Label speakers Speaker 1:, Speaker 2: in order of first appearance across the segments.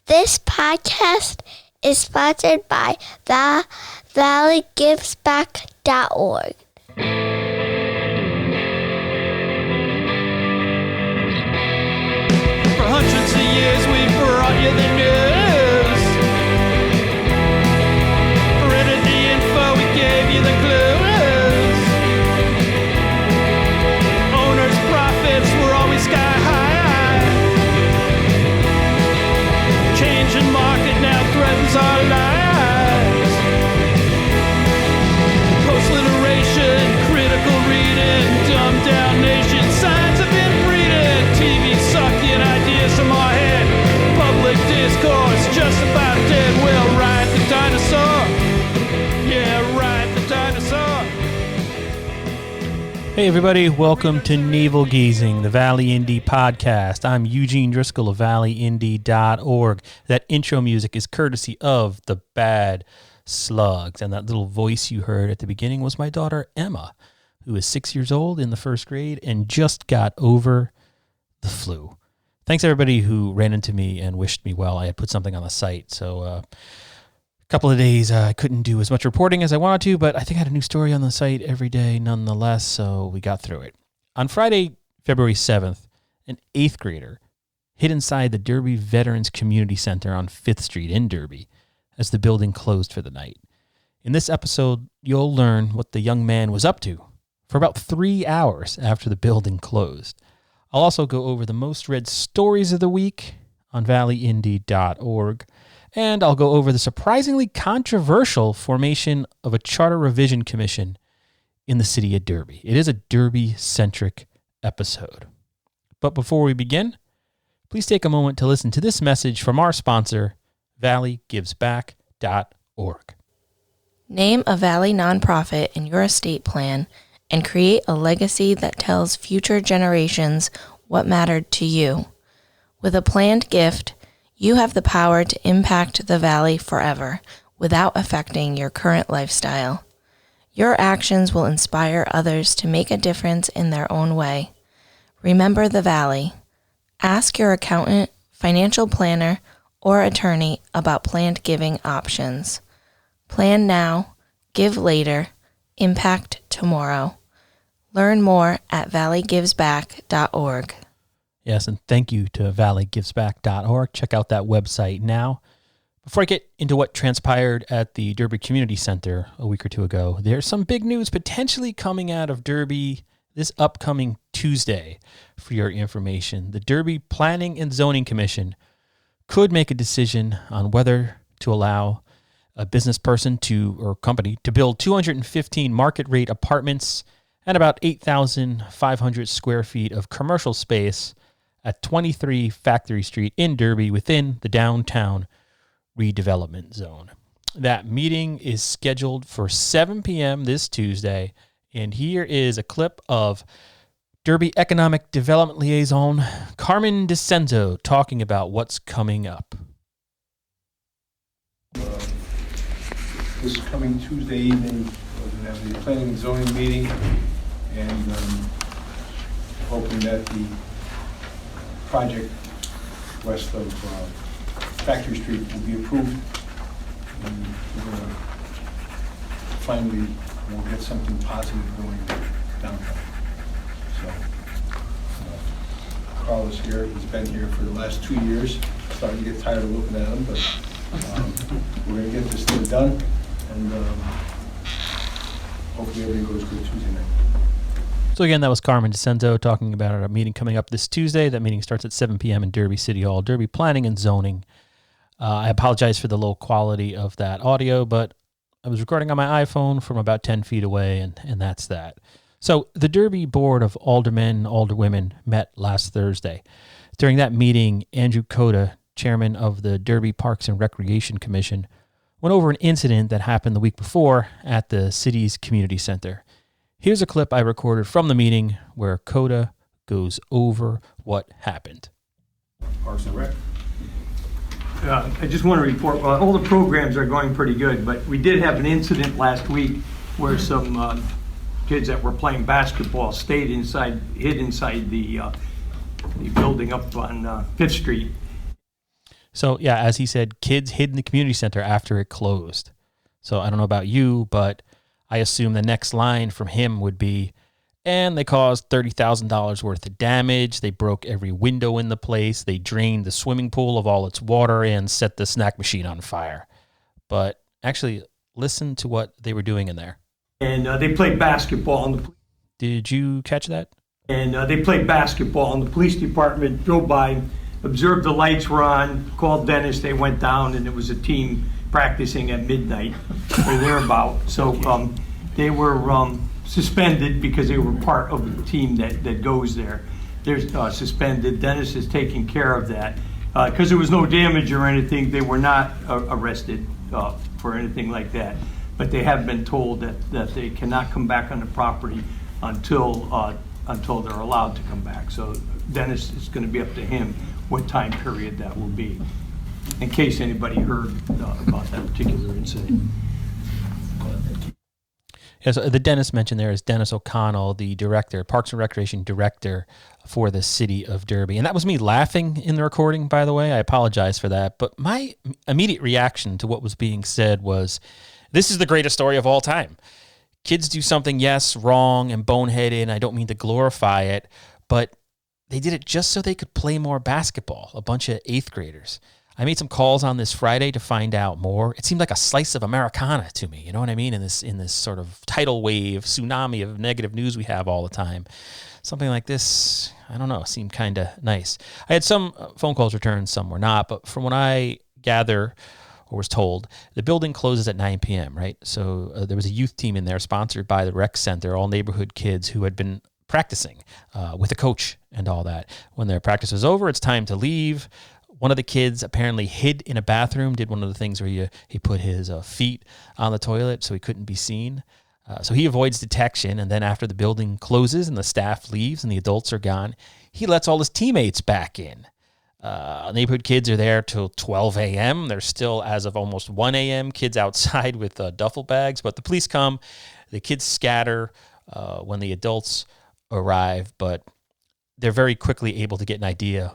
Speaker 1: This podcast is sponsored by thevalleygivesback.org.
Speaker 2: For hundreds of years we brought you the news. Printed the info, we gave you the clues. Owners' profits were always sky high. Changing market now threatens our lives. Post-literation, critical reading, dumbed down nation, signs have been breeding. TV sucking ideas from our head. Public discourse just about dead. We'll ride the dinosaur. Yeah, ride the dinosaur.
Speaker 3: Hey everybody, welcome to Navel Gazing, the Valley Indie podcast. I'm Eugene Driscoll of valleyindie.org. That intro music is courtesy of the Bad Slugs. And that little voice you heard at the beginning was my daughter Emma, who is 6 years old in the first grade and just got over the flu. Thanks everybody who ran into me and wished me well. I had put something on the site, so a couple of days I couldn't do as much reporting as I wanted to, but I think I had a new story on the site every day nonetheless, so we got through it. On Friday, February 7th, an 8th grader hid inside the Derby Veterans Community Center on 5th Street in Derby as the building closed for the night. In this episode, you'll learn what the young man was up to for about 3 hours after the building closed. I'll also go over the most read stories of the week on valleyindie.org, and I'll go over the surprisingly controversial formation of a charter revision commission in the city of Derby. It is a Derby-centric episode. But before we begin, please take a moment to listen to this message from our sponsor, valleygivesback.org.
Speaker 4: Name a Valley nonprofit in your estate plan and create a legacy that tells future generations what mattered to you. With a planned gift, you have the power to impact the Valley forever without affecting your current lifestyle. Your actions will inspire others to make a difference in their own way. Remember the Valley. Ask your accountant, financial planner, or attorney about planned giving options. Plan now, give later, impact tomorrow. Learn more at valleygivesback.org.
Speaker 3: Yes, and thank you to valleygivesback.org. Check out that website now. Before I get into what transpired at the Derby Community Center a week or two ago, there's some big news potentially coming out of Derby this upcoming Tuesday. For your information, the Derby Planning and Zoning Commission could make a decision on whether to allow a business person or company to build 215 market rate apartments and about 8,500 square feet of commercial space at 23 Factory Street in Derby within the downtown redevelopment zone. That meeting is scheduled for 7 p.m. this Tuesday, and here is a clip of Derby Economic Development Liaison Carmen DeCenzo talking about what's coming up.
Speaker 5: This coming Tuesday evening, we're going to have the planning and zoning meeting, and hoping that the project west of Factory Street will be approved, and we're going to finally we'll get something positive going downtown. So Carl is here. He's been here for the last 2 years. Starting to get tired of looking at him, but we're going to get this thing done. And hopefully everything goes good Tuesday night.
Speaker 3: So again, that was Carmen DeCenzo talking about a meeting coming up this Tuesday. That meeting starts at 7 p.m. in Derby City Hall. Derby Planning and Zoning. I apologize for the low quality of that audio, but I was recording on my iPhone from about 10 feet away, and that's that. So the Derby Board of Aldermen, Alderwomen met last Thursday. During that meeting, Andrew Coda, chairman of the Derby Parks and Recreation Commission, went over an incident that happened the week before at the city's community center. Here's a clip I recorded from the meeting where Coda goes over what happened.
Speaker 5: Parks and Rec.
Speaker 6: I just want to report, well, all the programs are going pretty good, but we did have an incident last week where some kids that were playing basketball hid inside the building up on 5th Street.
Speaker 3: So, yeah, as he said, kids hid in the community center after it closed. So I don't know about you, but I assume the next line from him would be, and they caused $30,000 worth of damage. They broke every window in the place. They drained the swimming pool of all its water and set the snack machine on fire. But actually, listen to what they were doing in there.
Speaker 6: And they played basketball.
Speaker 3: Did you catch that?
Speaker 6: And they played basketball, and the police department drove by, observed the lights were on, called Dennis, they went down, and it was a team practicing at midnight or thereabout. So they were suspended because they were part of the team that goes there. They're suspended. Dennis is taking care of that. Because there was no damage or anything, they were not arrested for anything like that. But they have been told that they cannot come back on the property until they're allowed to come back. So Dennis, is going to be up to him what time period that will be, in case anybody heard about that particular incident.
Speaker 3: Yeah, so the Dennis mentioned there is Dennis O'Connell, the director, Parks and Recreation director for the city of Derby. And that was me laughing in the recording, by the way. I apologize for that. But my immediate reaction to what was being said was, this is the greatest story of all time. Kids do something, yes, wrong and boneheaded, and I don't mean to glorify it, but they did it just so they could play more basketball, a bunch of 8th graders. I made some calls on this Friday to find out more. It seemed like a slice of Americana to me, you know what I mean, in this sort of tidal wave, tsunami of negative news we have all the time. Something like this, I don't know, seemed kind of nice. I had some phone calls returned, some were not, but from what I gather or was told, the building closes at 9 p.m., right? So there was a youth team in there sponsored by the rec center, all neighborhood kids who had been practicing with a coach and all that. When their practice was over, it's time to leave. One of the kids apparently hid in a bathroom, did one of the things where he put his feet on the toilet so he couldn't be seen. So he avoids detection, and then after the building closes and the staff leaves and the adults are gone, he lets all his teammates back in. Neighborhood kids are there till 12 a.m. There's still, as of almost 1 a.m., kids outside with duffel bags, but the police come. The kids scatter when the adults arrive, but they're very quickly able to get an idea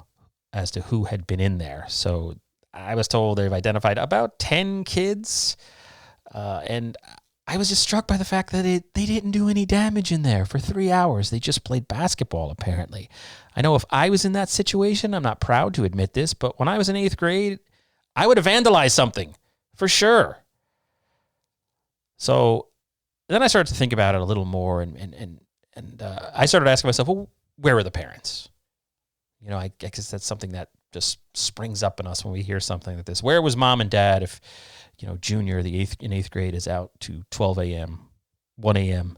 Speaker 3: as to who had been in there. So I was told they've identified about 10 kids, and I was just struck by the fact that they didn't do any damage in there for 3 hours. They just played basketball, apparently. I know if I was in that situation, I'm not proud to admit this, but when I was in 8th grade, I would have vandalized something, for sure. So then I started to think about it a little more, and I started asking myself, well, where are the parents? You know, I guess that's something that just springs up in us when we hear something like this. Where was mom and dad if, you know, Junior, in 8th grade, is out to 12 a.m., 1 a.m.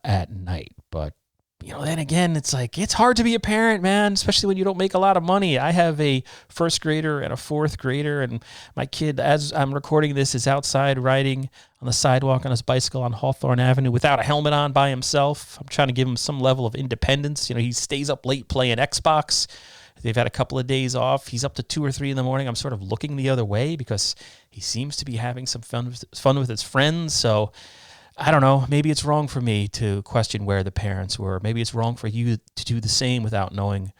Speaker 3: At night? But, you know, then again, it's like, it's hard to be a parent, man, especially when you don't make a lot of money. I have a 1st grader and a 4th grader, and my kid, as I'm recording this, is outside riding on the sidewalk on his bicycle on Hawthorne Avenue without a helmet on by himself. I'm trying to give him some level of independence. You know, he stays up late playing Xbox. They've had a couple of days off. He's up to 2 or 3 in the morning. I'm sort of looking the other way because he seems to be having some fun with his friends. So I don't know. Maybe it's wrong for me to question where the parents were. Maybe it's wrong for you to do the same without knowing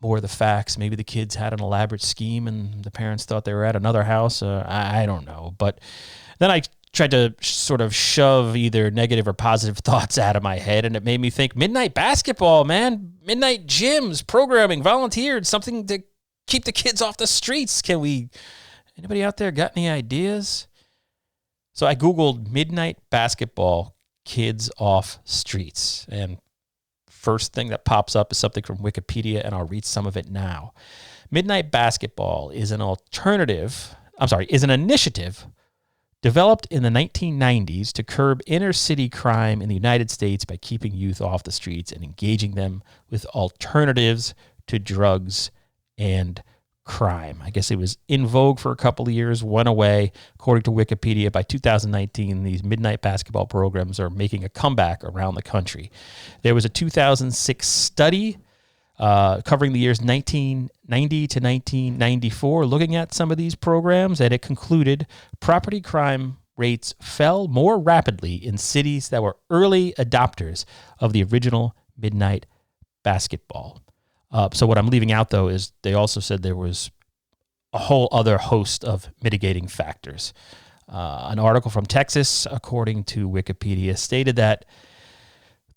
Speaker 3: more of the facts. Maybe the kids had an elaborate scheme and the parents thought they were at another house. I don't know. But then I tried to sort of shove either negative or positive thoughts out of my head, and it made me think, midnight basketball, man, midnight gyms, programming, volunteered, something to keep the kids off the streets. Anybody out there got any ideas? So I Googled midnight basketball, kids off streets, and first thing that pops up is something from Wikipedia, and I'll read some of it now. Midnight basketball is an initiative developed in the 1990s to curb inner-city crime in the United States by keeping youth off the streets and engaging them with alternatives to drugs and crime. I guess it was in vogue for a couple of years, went away. According to Wikipedia, by 2019, these midnight basketball programs are making a comeback around the country. There was a 2006 study covering the years 1990 to 1994, looking at some of these programs, and it concluded property crime rates fell more rapidly in cities that were early adopters of the original midnight basketball. So what I'm leaving out, though, is they also said there was a whole other host of mitigating factors. An article from Texas, according to Wikipedia, stated that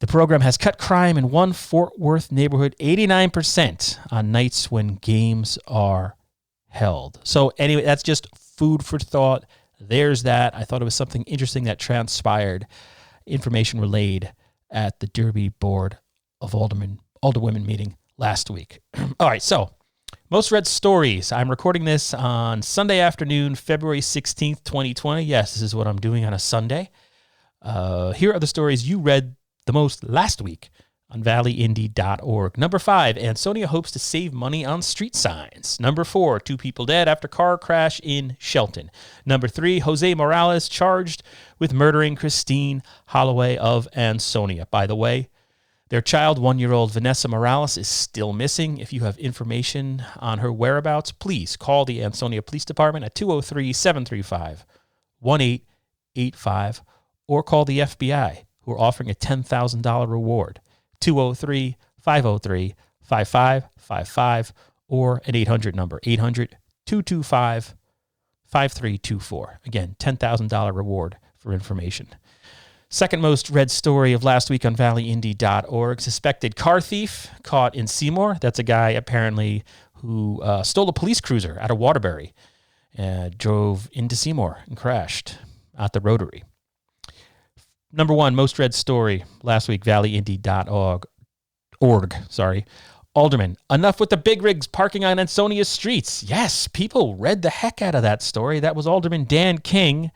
Speaker 3: the program has cut crime in one Fort Worth neighborhood 89% on nights when games are held. So anyway, that's just food for thought. There's that. I thought it was something interesting that transpired, information relayed at the Derby Board of Alderwomen meeting last week. All right, so most read stories. I'm recording this on Sunday afternoon, February 16th, 2020. Yes, this is what I'm doing on a Sunday. Here are the stories you read the most last week on valleyindy.org. Number 5, Ansonia hopes to save money on street signs. Number 4, 2 people dead after car crash in Shelton. Number 3, Jose Morales charged with murdering Christine Holloway of Ansonia. By the way, their child, 1-year-old Vanessa Morales, is still missing. If you have information on her whereabouts, please call the Ansonia Police Department at 203-735-1885 or call the FBI, who are offering a $10,000 reward, 203-503-5555, or an 800 number, 800-225-5324. Again, $10,000 reward for information. Second most read story of last week on valleyindy.org, suspected car thief caught in Seymour. That's a guy apparently who stole a police cruiser out of Waterbury, drove into Seymour and crashed at the Rotary. Number 1, most read story last week, valleyindy.org. Alderman, enough with the big rigs parking on Ansonia's streets. Yes, people read the heck out of that story. That was Alderman Dan King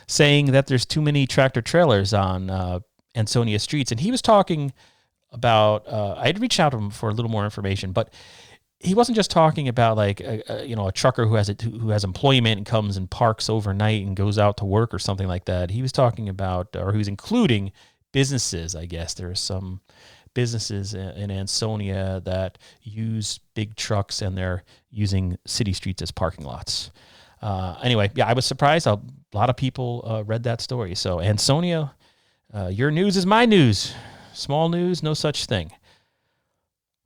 Speaker 3: saying that there's too many tractor trailers on Ansonia streets. And he was talking about, I'd reached out to him for a little more information, but he wasn't just talking about like a trucker who has employment and comes and parks overnight and goes out to work or something like that. He was talking about, or he was including businesses. I guess there are some businesses in Ansonia that use big trucks and they're using city streets as parking lots. Anyway, yeah, I was surprised. A lot of people read that story. So Ansonia, your news is my news. Small news, no such thing.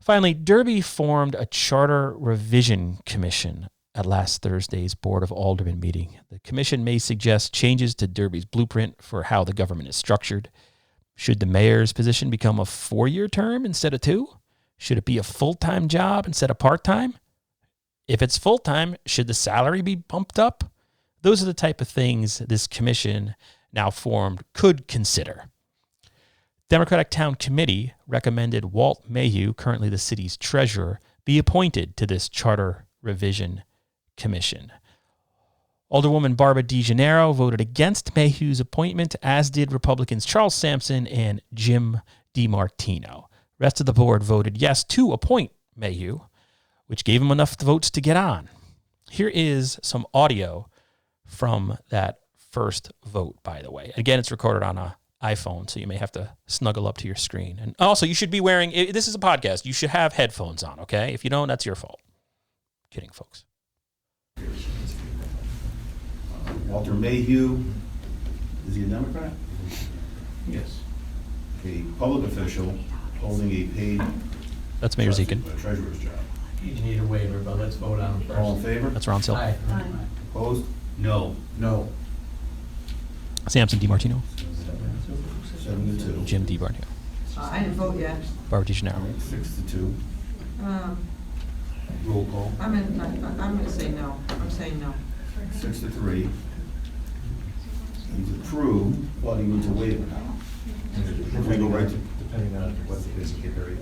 Speaker 3: Finally, Derby formed a charter revision commission at last Thursday's Board of Aldermen meeting. The commission may suggest changes to Derby's blueprint for how the government is structured. Should the mayor's position become a 4-year term instead of 2? Should it be a full-time job instead of part-time? If it's full-time, should the salary be bumped up? Those are the type of things this commission, now formed, could consider. Democratic Town Committee recommended Walt Mayhew, currently the city's treasurer, be appointed to this charter revision commission. Alderwoman Barbara DeGennaro voted against Mayhew's appointment, as did Republicans Charles Sampson and Jim DiMartino. Rest of the board voted yes to appoint Mayhew, which gave him enough votes to get on. Here is some audio from that first vote, by the way. Again, it's recorded on an iPhone, so you may have to snuggle up to your screen. And also, you should be wearing, this is a podcast, you should have headphones on, okay? If you don't, that's your fault. Kidding, folks.
Speaker 7: Walter Mayhew, is he a Democrat?
Speaker 5: Yes.
Speaker 7: A public official holding a paid
Speaker 3: That's Mayor Zekin.
Speaker 7: treasurer's job.
Speaker 8: You need a waiver, but let's vote on it first.
Speaker 7: All in favor?
Speaker 3: That's Ron Sill.
Speaker 8: Aye.
Speaker 7: Opposed? No.
Speaker 5: No.
Speaker 3: Sampson DiMartino.
Speaker 7: 7-2.
Speaker 3: Jim DiMartino.
Speaker 9: I didn't vote yet.
Speaker 3: Barbara DeGennaro.
Speaker 7: 6-2. Roll call.
Speaker 9: I'm gonna say no. I'm saying no.
Speaker 7: 6-3. He's approved, but he needs a waiver now. If we go right to,
Speaker 10: Depending on what the basic area.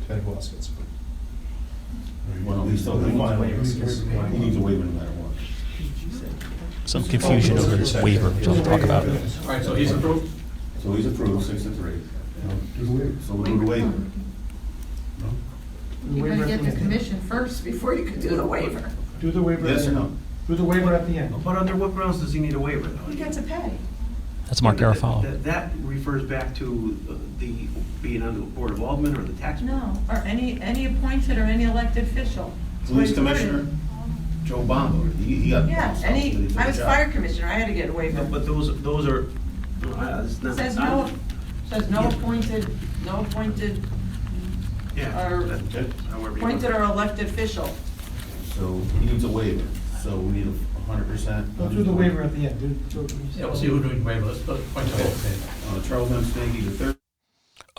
Speaker 10: Depending who else gets it.
Speaker 7: well, he still he needs a waiver no matter what.
Speaker 3: Some confusion over this waiver, which I'll talk about.
Speaker 8: All right, so he's approved?
Speaker 7: So he's approved, 6-3. So we'll do the waiver.
Speaker 9: You're gonna get the commission first before you can do the waiver.
Speaker 10: Do the waiver.
Speaker 7: Yes or no?
Speaker 10: Do the waiver at the end.
Speaker 8: But under what grounds does he need a waiver?
Speaker 9: You get to pay.
Speaker 3: That's Mark Garofalo.
Speaker 8: That refers back to the being on the Board of Aldermen or the tax.
Speaker 9: No, or any appointed or any elected official.
Speaker 7: Police Commissioner Joe Bombo, he got.
Speaker 9: Yeah, I was fire commissioner, I had to get a waiver.
Speaker 8: But those are.
Speaker 9: Says no appointed,
Speaker 8: Yeah.
Speaker 9: or
Speaker 8: however you
Speaker 9: appointed or elected official.
Speaker 7: So he needs a waiver, so we need 100%.
Speaker 6: Go through the waiver at the end.
Speaker 8: Yeah, we'll see who doing waiver. Let's point to it.
Speaker 7: Charles M. Stanky III.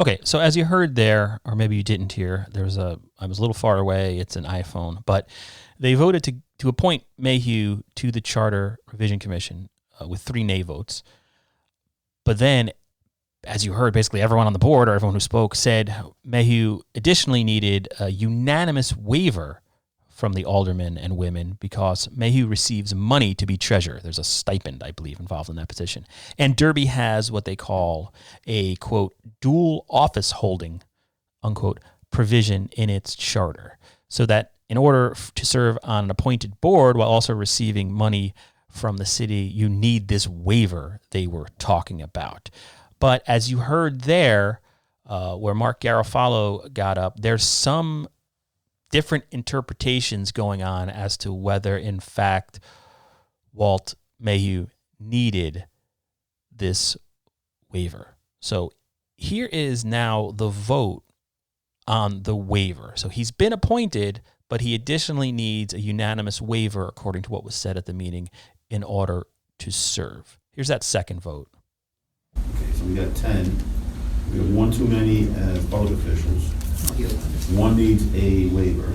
Speaker 3: Okay, so as you heard there, or maybe you didn't hear, I was a little far away. It's an iPhone, but they voted to appoint Mayhew to the Charter Revision Commission with 3 nay votes. But then, as you heard, basically everyone on the board or everyone who spoke said Mayhew additionally needed a unanimous waiver from the aldermen and women because Mayhew receives money to be treasurer. There's a stipend, I believe, involved in that position. And Derby has what they call a, quote, dual office holding, unquote, provision in its charter. So that in order to serve on an appointed board while also receiving money from the city, you need this waiver they were talking about. But as you heard there, where Mark Garofalo got up, there's some different interpretations going on as to whether, in fact, Walt Mayhew needed this waiver. So here is now the vote on the waiver. So he's been appointed, but he additionally needs a unanimous waiver, according to what was said at the meeting, in order to serve. Here's that second vote.
Speaker 7: Okay, so we got 10. We have 1 too many as public officials. 1 needs a waiver.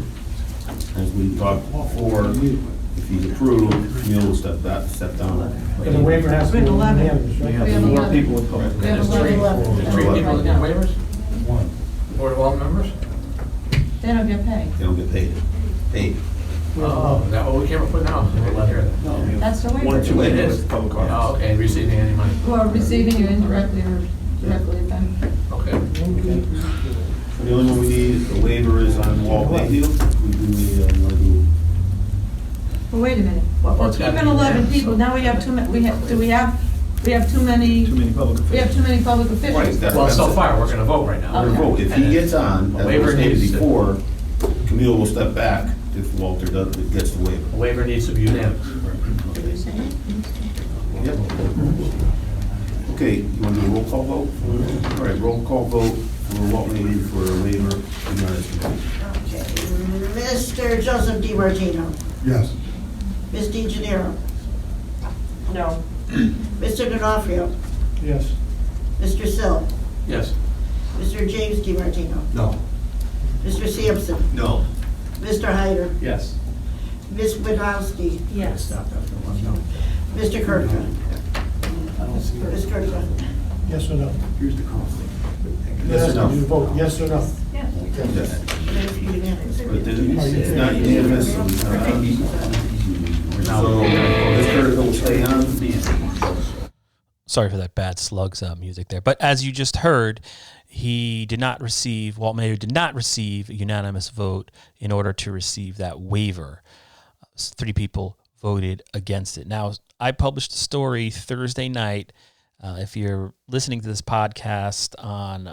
Speaker 7: As we talked before, if he's approved, Camille will step down.
Speaker 6: And the waiver has to be unanimous, right?
Speaker 8: We have 4 people in public.
Speaker 9: We have
Speaker 8: 3
Speaker 9: 11.
Speaker 8: people that get waivers?
Speaker 10: 1.
Speaker 8: Board of Aldermen members?
Speaker 9: They don't get paid.
Speaker 7: They don't get paid. Paid.
Speaker 8: Oh, is that what we came up with now?
Speaker 9: That's the waiver.
Speaker 7: 1 too many.
Speaker 8: It is.
Speaker 7: Public
Speaker 8: Oh,
Speaker 7: office.
Speaker 8: okay, receiving any money.
Speaker 9: Who are receiving it indirectly or directly then.
Speaker 8: Okay.
Speaker 7: The only one we need a waiver is on Walt Mayhew. We do need
Speaker 9: Well, wait a minute.
Speaker 8: Well,
Speaker 9: We're
Speaker 8: it's gotta
Speaker 9: keeping
Speaker 8: be
Speaker 9: 11
Speaker 8: unanimous.
Speaker 9: people. Now we have too many, we have too many,
Speaker 5: Too many public
Speaker 9: we have
Speaker 5: officials.
Speaker 9: too many public
Speaker 7: Right,
Speaker 9: officials.
Speaker 7: that's
Speaker 8: Well,
Speaker 7: what
Speaker 8: so
Speaker 7: I'm saying.
Speaker 8: far, we're gonna vote right now.
Speaker 7: We're gonna vote. If he gets on, as
Speaker 8: Waiver
Speaker 7: was stated
Speaker 8: needs to-
Speaker 7: before, Camille will step back if Walter gets the waiver.
Speaker 8: A waiver needs to be unanimous.
Speaker 7: Yep. Okay, you want to do a roll call vote? All right, roll call vote for Walt Mayhew for a waiver.
Speaker 11: Mr. Joseph DiMartino.
Speaker 10: Yes.
Speaker 11: Ms. DeGenero.
Speaker 9: No.
Speaker 11: Mr. D'Onofrio.
Speaker 6: Yes.
Speaker 11: Mr. Sill.
Speaker 8: Yes.
Speaker 11: Mr. James DiMartino.
Speaker 7: No.
Speaker 11: Mr. Sampson.
Speaker 7: No.
Speaker 11: Mr. Hyder.
Speaker 8: Yes.
Speaker 11: Ms. Widowski.
Speaker 9: Yes.
Speaker 11: Mr. Kirkland. Ms. Kirkland.
Speaker 6: Yes or no?
Speaker 7: Here's the conflict.
Speaker 6: Yes
Speaker 7: or no?
Speaker 6: You vote yes or no?
Speaker 9: Yes.
Speaker 7: Yes.
Speaker 11: Unanimous.
Speaker 7: But then it's not unanimous, so it's not on. So, Ms. Kirkland will stay on.
Speaker 3: Sorry for that bad slugs music there. But as you just heard, Walt Mayhew did not receive a unanimous vote in order to receive that waiver. 3 people voted against it. Now, I published a story Thursday night. If you're listening to this podcast on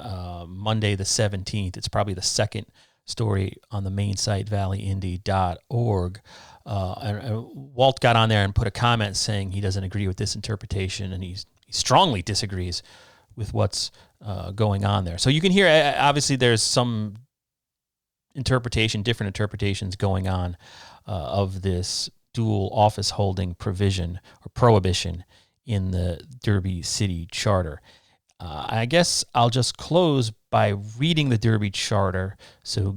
Speaker 3: Monday the 17th, it's probably the second story on the main site, valleyindy.org. And Walt got on there and put a comment saying he doesn't agree with this interpretation, and he strongly disagrees with what's going on there. So you can hear, obviously, there's some different interpretations going on of this dual office holding provision or prohibition in the Derby City Charter. I guess I'll just close by reading the Derby Charter. So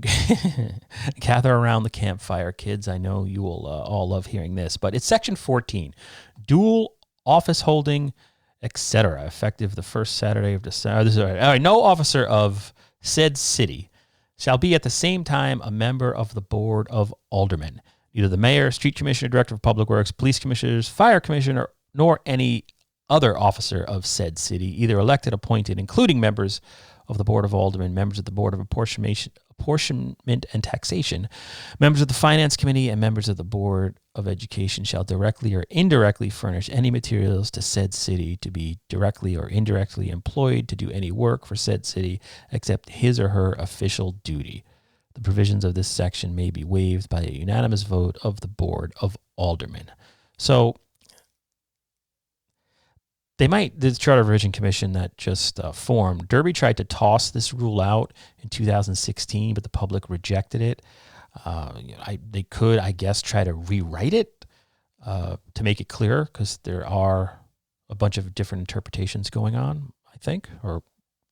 Speaker 3: gather around the campfire, kids. I know you will all love hearing this, but it's section 14, dual office holding, etc., effective the first Saturday of December. All right, no officer of said city shall be at the same time a member of the Board of Aldermen, neither the mayor, street commissioner, director of public works, police commissioners, fire commissioner, nor any other officer of said city, either elected, appointed, including members of the Board of Aldermen, members of the Board of Apportionment and Taxation, members of the Finance Committee, and members of the Board of Education shall directly or indirectly furnish any materials to said city to be directly or indirectly employed to do any work for said city except his or her official duty. The provisions of this section may be waived by a unanimous vote of the Board of Aldermen. So the Charter Revision Commission that just formed, Derby tried to toss this rule out in 2016, but the public rejected it. They could, I guess, try to rewrite it to make it clearer, because there are a bunch of different interpretations going on, I think. Or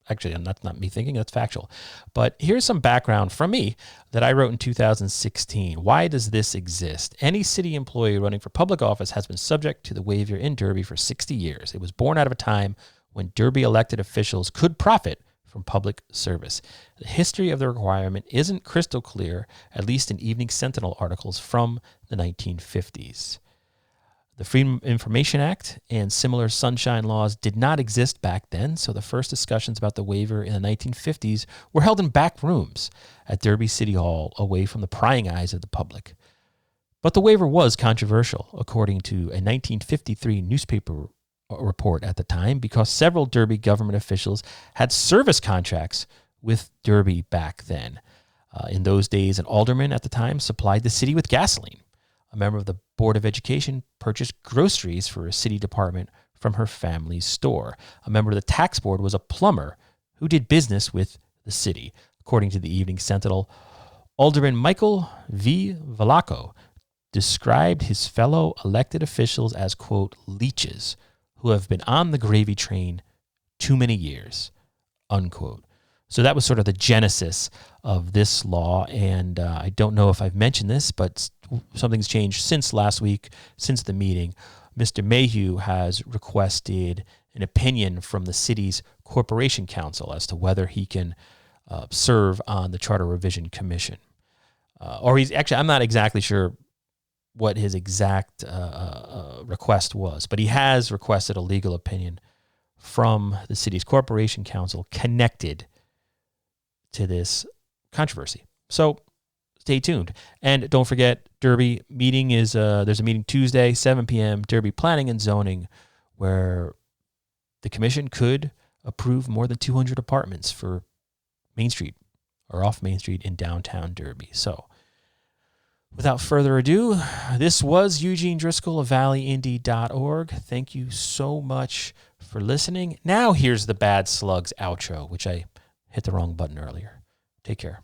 Speaker 3: actually, that's not me thinking, that's factual. But here's some background from me that I wrote in 2016. Why does this exist? Any city employee running for public office has been subject to the waiver in Derby for 60 years. It was born out of a time when Derby elected officials could profit from public service. The history of the requirement isn't crystal clear, at least in Evening Sentinel articles from the 1950s. The Freedom of Information Act and similar sunshine laws did not exist back then, so the first discussions about the waiver in the 1950s were held in back rooms at Derby City Hall, away from the prying eyes of the public. But the waiver was controversial, according to a 1953 newspaper report at the time, because several Derby government officials had service contracts with Derby back then. In those days, an alderman at the time supplied the city with gasoline. A member of the Board of Education purchased groceries for a city department from her family's store. A member of the tax board was a plumber who did business with the city. According to the Evening Sentinel, Alderman Michael V. Valaco described his fellow elected officials as, quote, leeches who have been on the gravy train too many years, unquote. So that was sort of the genesis of this law, and I don't know if I've mentioned this, but something's changed since last week, since the meeting. Mr. Mayhew has requested an opinion from the city's Corporation Council as to whether he can serve on the Charter Revision Commission. I'm not exactly sure what his exact request was, but he has requested a legal opinion from the city's Corporation Council connected to this controversy. So stay tuned. And don't forget, Derby meeting is, there's a meeting Tuesday, 7 p.m., Derby Planning and Zoning, where the commission could approve more than 200 apartments for Main Street or off Main Street in downtown Derby. So without further ado, this was Eugene Driscoll of valleyindy.org. Thank you so much for listening. Now here's the Bad Slugs outro, which I hit the wrong button earlier. Take care.